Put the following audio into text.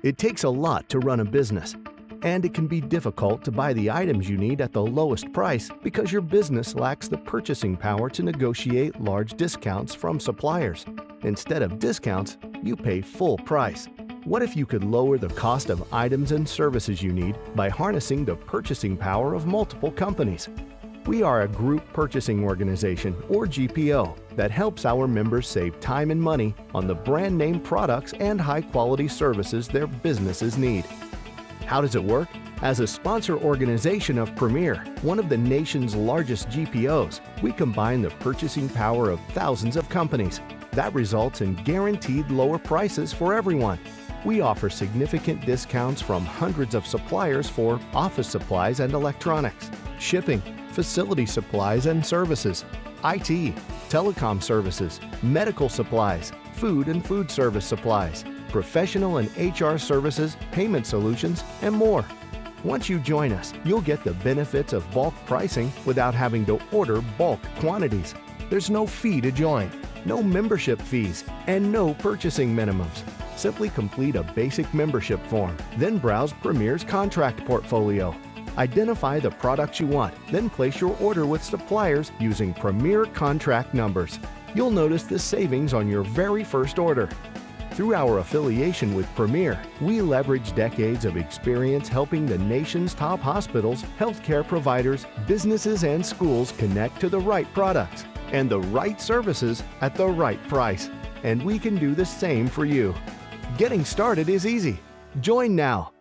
It takes a lot to run a business, and it can be difficult to buy the items you need at the lowest price because your business lacks the purchasing power to negotiate large discounts from suppliers. Instead of discounts, you pay full price. What if you could lower the cost of items and services you need by harnessing the purchasing power of multiple companies? We are a group purchasing organization, or GPO, that helps our members save time and money on the brand name products and high-quality services their businesses need. How does it work? As a sponsor organization of Premier, one of the nation's largest GPOs, we combine the purchasing power of thousands of companies. That results in guaranteed lower prices for everyone. We offer significant discounts from hundreds of suppliers for office supplies and electronics, shipping, facility supplies and services, IT, telecom services, medical supplies, food and food service supplies, professional and HR services, payment solutions, and more. Once you join us, you'll get the benefits of bulk pricing without having to order bulk quantities. There's no fee to join, no membership fees, and no purchasing minimums. Simply complete a basic membership form, then browse Premier's contract portfolio. Identify the products you want, then place your order with suppliers using Premier contract numbers. You'll notice the savings on your very first order. Through our affiliation with Premier, we leverage decades of experience helping the nation's top hospitals, healthcare providers, businesses, and schools connect to the right products and the right services at the right price. And we can do the same for you. Getting started is easy. Join now.